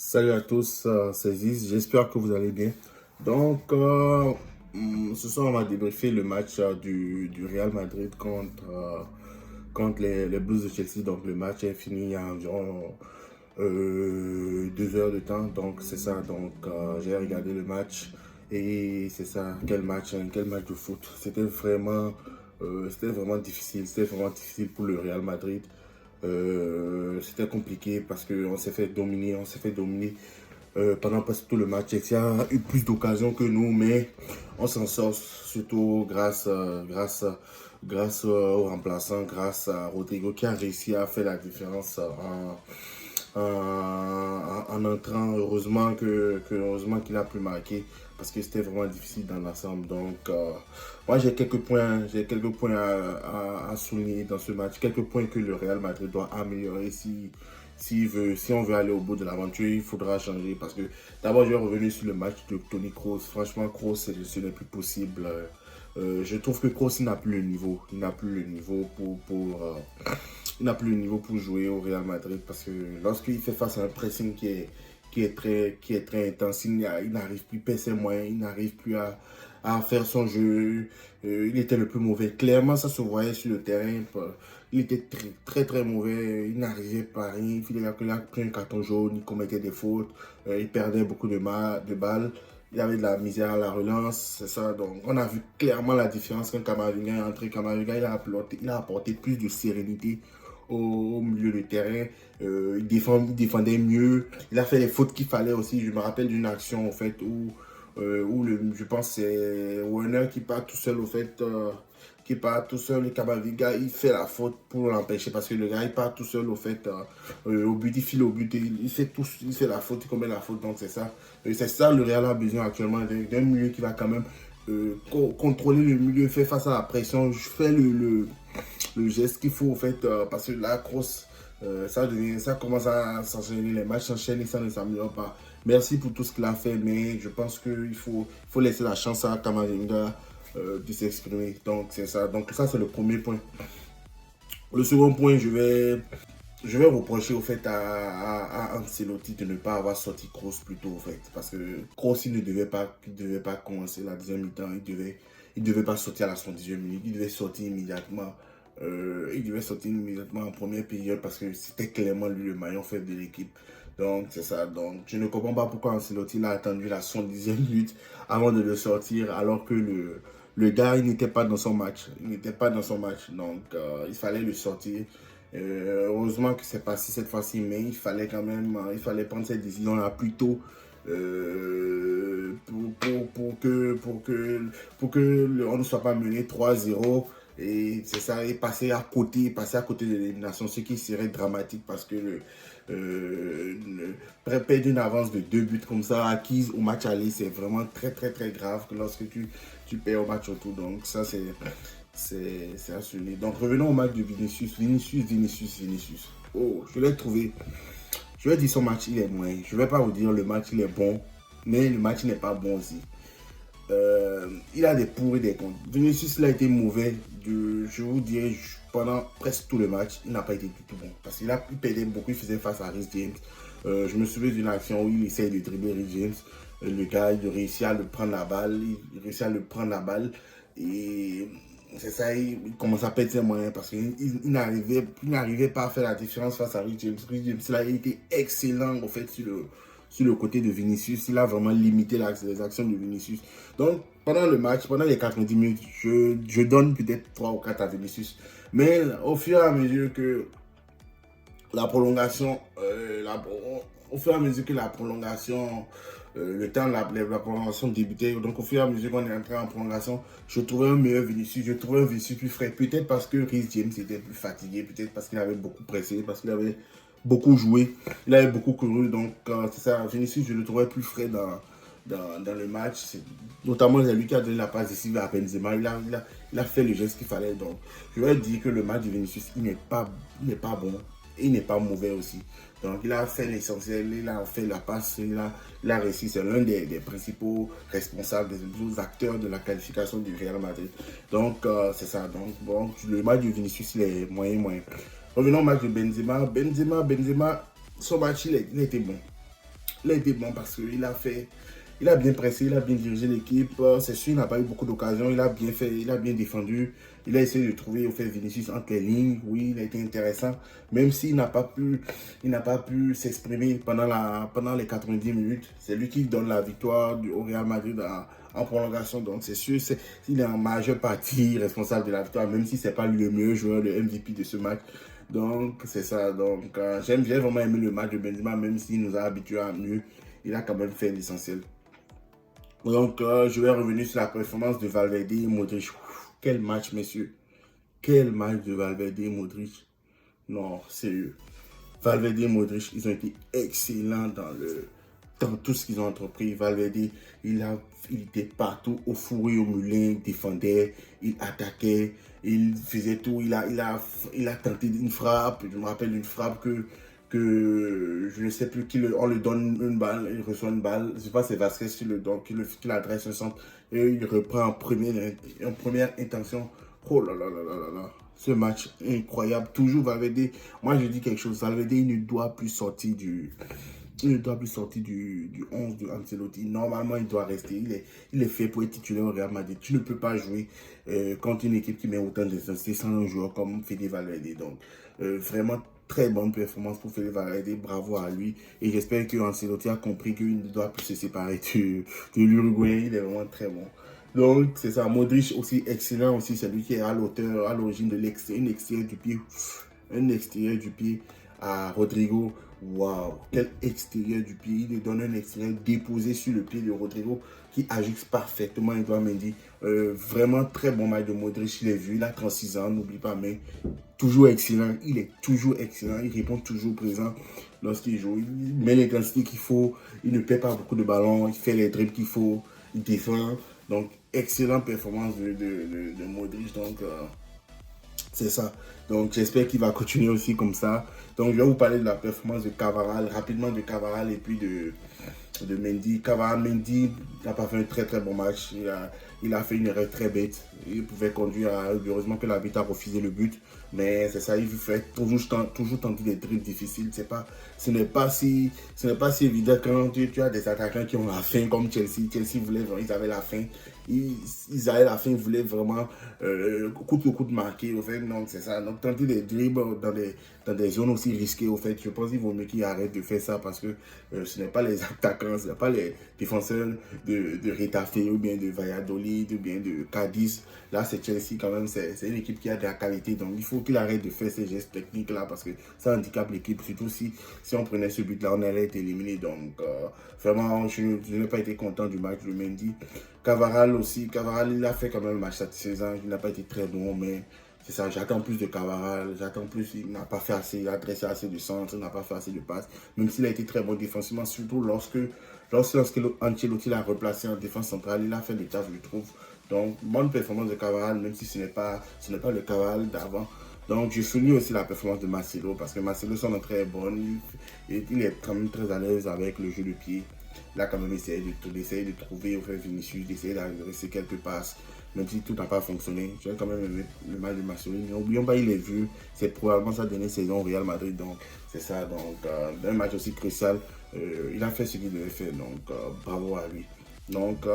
Salut à tous, c'est Ziz, j'espère que vous allez bien. Donc, ce soir, on va débriefer le match du Real Madrid contre les Blues de Chelsea. Donc, le match est fini il y a environ 2 heures de temps. Donc, c'est ça. Donc, j'ai regardé le match et c'est ça. Quel match, hein, quel match de foot. C'était vraiment difficile. C'était vraiment difficile pour le Real Madrid. C'était compliqué parce qu'on s'est fait dominer, pendant presque tout le match. Chelsea a eu plus d'occasions que nous, mais on s'en sort surtout grâce au remplaçant, grâce à Rodrigo qui a réussi à faire la différence en entrant. Heureusement qu'il a pu marquer parce que c'était vraiment difficile dans l'ensemble. Donc, moi, j'ai quelques points à souligner dans ce match, quelques points que le Real Madrid doit améliorer si on veut aller au bout de l'aventure. Il faudra changer parce que d'abord, je vais revenir sur le match de Toni Kroos. Franchement, Kroos, ce n'est plus possible. Je trouve que Kroos n'a plus le niveau. Il n'a plus le niveau il n'a plus le niveau pour jouer au Real Madrid parce que lorsqu'il fait face à un pressing qui est très intense, il n'arrive plus à perdre ses moyens, il n'arrive plus à faire son jeu. Il était le plus mauvais. Clairement, ça se voyait sur le terrain. Il était très, très, très mauvais. Il n'arrivait pas à rien. Il a pris un carton jaune, il commettait des fautes, il perdait beaucoup de balles. Il avait de la misère à la relance, c'est ça. Donc, on a vu clairement la différence quand Camavinga est entré. Camavinga, il a apporté plus de sérénité au milieu de terrain. Il défendait mieux. Il a fait les fautes qu'il fallait aussi. Je me rappelle d'une action, en fait, je pense que c'est Werner qui part tout seul, au fait. Qui part tout seul, le Camavinga, il fait la faute pour l'empêcher parce que le gars, il part tout seul, au fait, au but, il file au but, il fait la faute, il commet la faute, donc c'est ça. C'est ça le Real a besoin actuellement, d'un milieu qui va quand même contrôler le milieu, faire face à la pression, faire le geste qu'il faut, au fait, parce que la crosse, ça commence à s'enchaîner, les matchs s'enchaînent et ça ne s'améliore pas. Merci pour tout ce qu'il a fait, mais je pense qu'il faut laisser la chance à Camavinga de s'exprimer. Donc, c'est ça. Donc, ça, c'est le premier point. Le second point, je vais reprocher au fait à Ancelotti de ne pas avoir sorti Kroos plus tôt, au fait. Parce que Kroos, il devait pas commencer la deuxième mi-temps. Il devait pas sortir à la 110e minute. Il devait sortir immédiatement. Il devait sortir immédiatement en première période parce que c'était clairement lui le maillon faible de l'équipe. Donc, c'est ça. Donc, je ne comprends pas pourquoi Ancelotti a attendu la 110e minute avant de le sortir, alors que le gars, il n'était pas dans son match. Il n'était pas dans son match. Donc, il fallait le sortir. Heureusement que c'est passé cette fois-ci, mais il fallait prendre cette décision-là plus tôt pour que on ne soit pas mené 3-0 et c'est ça, et passer à côté de l'élimination, ce qui serait dramatique parce que perdre une avance de 2 buts comme ça acquise au match aller, c'est vraiment très très très grave que lorsque tu perds au match retour. Donc ça c'est assuré. Donc revenons au match de Vinicius. Oh, je l'ai trouvé. Je vais dire son match, il est moyen. Je ne vais pas vous dire le match, il est bon. Mais le match n'est pas bon aussi. Il a des pour et des contre. Vinicius, il a été mauvais. Je vous dirais, pendant presque tout le match, il n'a pas été du tout bon. Parce qu'il perdait beaucoup, il faisait face à Reece James. Je me souviens d'une action où il essaye de dribbler Reece James. Le gars, il réussit à le prendre la balle. Et c'est ça, il commence à perdre ses moyens parce qu'il n'arrivait pas à faire la différence face à Reece James. Reece James, il a été excellent, au fait, sur le côté de Vinicius. Il a vraiment limité les actions de Vinicius. Donc, pendant le match, pendant les 90 minutes, je donne peut-être 3 ou 4 à Vinicius. Mais au fur et à mesure que la prolongation, au fur et à mesure que la prolongation, le temps de la prolongation débutait, donc au fur et à mesure qu'on est entré en prolongation, je trouvais un meilleur Vinicius, je trouvais un Vinicius plus frais. Peut-être parce que Reece James était plus fatigué, peut-être parce qu'il avait beaucoup pressé, parce qu'il avait beaucoup joué, il avait beaucoup couru, donc c'est ça, Vinicius, je le trouvais plus frais dans le match. Notamment, c'est lui qui a donné la passe décisive à Benzema. Il a fait le geste qu'il fallait. Donc, je vais dire que le match de Vinicius, il n'est pas bon. Et il n'est pas mauvais aussi. Donc, il a fait l'essentiel. Il a fait la passe. Il a réussi. C'est l'un des principaux responsables, des principaux acteurs de la qualification du Real Madrid. Donc, c'est ça. Donc, bon, le match de Vinicius, il est moyen. Revenons au match de Benzema. Benzema, son match, il était bon. il a été bon parce qu'il a fait, il a bien pressé, il a bien dirigé l'équipe. C'est sûr, il n'a pas eu beaucoup d'occasions. Il a bien fait, il a bien défendu. Il a essayé de trouver au fait Vinicius entre les lignes. Oui, il a été intéressant. Même s'il n'a pas pu s'exprimer pendant les 90 minutes. C'est lui qui donne la victoire au Real Madrid en prolongation. Donc c'est sûr, il est en majeure partie responsable de la victoire, même si c'est pas lui le meilleur joueur, le MVP de ce match. Donc c'est ça. Donc j'ai vraiment aimé le match de Benzema, même s'il nous a habitués à mieux. Il a quand même fait l'essentiel. Donc, je vais revenir sur la performance de Valverde et Modric. Quel match, messieurs. Quel match de Valverde et Modric. Non, sérieux. Valverde et Modric, ils ont été excellents dans tout ce qu'ils ont entrepris. Valverde, il était partout, au fourré, au moulin, il défendait, il attaquait, il faisait tout. Il a tenté une frappe. Je me rappelle d'une frappe que je ne sais plus on lui donne une balle, il reçoit une balle. Je ne sais pas, c'est Vasquez qui l'adresse un centre et il reprend en première intention. Oh là là là là là là. Ce match incroyable. Toujours Valverde. Moi, je dis quelque chose. Valverde, il ne doit plus sortir du 11 de Ancelotti. Normalement, il doit rester. Il est fait pour être titulaire au Real Madrid. Tu ne peux pas jouer contre une équipe qui met autant d'intensité sans un joueur comme Fede Valverde. Donc, vraiment, très bonne performance pour Fede Valverde. Bravo à lui. Et j'espère que Ancelotti a compris qu'il ne doit plus se séparer de l'Uruguay. Il est vraiment très bon. Donc, c'est ça. Modric aussi excellent aussi. C'est lui qui est à l'origine de l'extérieur du pied. Un extérieur du pied à Rodrigo. Waouh, quel extérieur du pied. Il lui donne un extérieur déposé sur le pied de Rodrigo qui ajuste parfaitement Edouard Mendy. Vraiment très bon match de Modric. Il est vu, il a 36 ans, n'oublie pas, mais toujours excellent. Il est toujours excellent. Il répond toujours présent lorsqu'il joue. Il met l'intensité qu'il faut. Il ne perd pas beaucoup de ballons. Il fait les dribbles qu'il faut. Il défend. Donc, excellente performance de Modric. Donc, c'est ça. Donc, j'espère qu'il va continuer aussi comme ça. Donc, je vais vous parler de la performance de Cavaral, rapidement de Cavaral et puis de Mendy. Mendy n'a pas fait un très très bon match. Il a fait une erreur très bête. Il pouvait conduire à... Heureusement que l'arbitre a refusé le but. Mais c'est ça, il fait toujours tenter des dribbles difficiles. Ce n'est pas si évident quand tu as des attaquants qui ont la faim comme Chelsea. Chelsea voulait vraiment, ils avaient la faim. Ils avaient la faim, ils voulaient vraiment coûte que coûte marquer. Au fait, donc c'est ça. Donc tenter des dribbles dans des zones aussi risquées. Au fait, je pense qu'il vaut mieux qu'ils arrêtent de faire ça parce que ce n'est pas les attaquants, ce n'est pas les défenseurs de Retafe ou bien de Valladolid ou bien de Cadiz. Là, c'est Chelsea quand même. C'est une équipe qui a de la qualité. Donc il faut qu'il arrête de faire ces gestes techniques là parce que ça handicape l'équipe. Surtout si on prenait ce but là, on allait être éliminé. Donc vraiment, je n'ai pas été content du match de Mendy. Cavaral aussi, Cavaral il a fait quand même un match satisfaisant, il n'a pas été très bon, mais c'est ça, j'attends plus de Cavaral, j'attends plus, il n'a pas fait assez, il a dressé assez de centre, il n'a pas fait assez de passes, même s'il a été très bon défensivement, surtout lorsque Ancelotti l'a replacé en défense centrale, il a fait le taf, je trouve. Donc, bonne performance de Cavaral, même si ce n'est pas le Cavaral d'avant. Donc, je souligne aussi la performance de Marcelo, parce que Marcelo, son entrée est bonne, il est quand même très à l'aise avec le jeu de pied. Il a quand même essayé de trouver au fait Vinicius, d'essayer d'adresser quelques passes, même si tout n'a pas fonctionné. J'ai quand même aimé le match de Marcelo. N'oublions pas, il est vu. C'est probablement sa dernière saison au Real Madrid. Donc, c'est ça. Donc, un match aussi crucial. Il a fait ce qu'il devait faire. Donc, bravo à lui. Donc,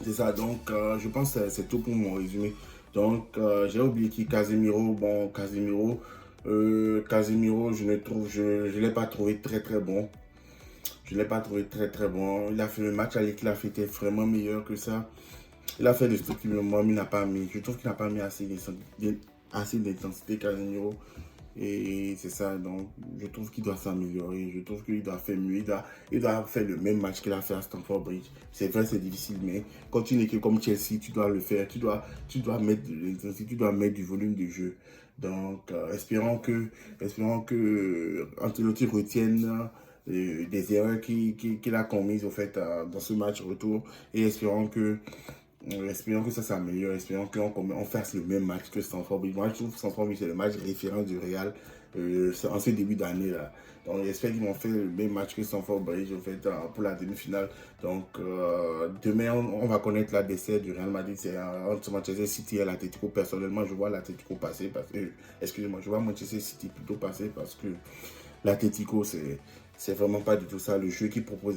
c'est ça. Donc, je pense que c'est tout pour mon résumé. Donc, j'ai oublié qui Casemiro. Bon, Casemiro, je ne l'ai pas trouvé très très bon. Je ne l'ai pas trouvé très très bon. Il a fait le match à qu'il a fait était vraiment meilleur que ça. Il a fait des trucs que moi, il n'a pas mis. Je trouve qu'il n'a pas mis assez d'intensité Casemiro. Et c'est ça, donc je trouve qu'il doit s'améliorer. Je trouve qu'il doit faire mieux. Il doit faire le même match qu'il a fait à Stamford Bridge. C'est vrai, c'est difficile, mais quand une équipe comme Chelsea, tu dois le faire. Tu dois mettre de l'intensité, tu dois mettre du volume de jeu. Donc, espérons que Ancelotti retienne des erreurs qu'il a commises au fait dans ce match retour et espérons que ça s'améliore, espérons qu'on fasse le même match que Stamford Bridge. Moi je trouve que Stamford Bridge c'est le match référent du Real en ce début d'année là. Donc j'espère qu'ils vont faire le même match que Stamford Bridge en fait, pour la demi-finale. Donc demain on va connaître la défaite du Real Madrid, c'est entre Manchester City et l'Atlético. Personnellement je vois l'Atlético passer parce que, excusez-moi, je vois Manchester City plutôt passer parce que l'Atlético, C'est vraiment pas du tout ça. Le jeu qu'il propose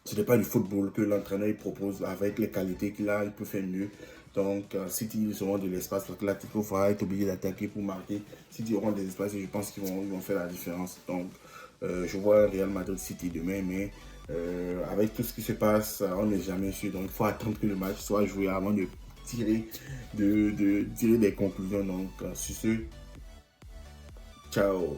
ce n'est pas du football que l'entraîneur il propose avec les qualités qu'il a, il peut faire mieux. Donc, City, ils auront de l'espace parce que l'Atlético va être obligé d'attaquer pour marquer. City auront des espaces et je pense qu'ils vont faire la différence. Donc, je vois Real Madrid City demain, mais avec tout ce qui se passe, on n'est jamais sûr. Donc, il faut attendre que le match soit joué avant de tirer, tirer des conclusions. Donc, sur ce, ciao.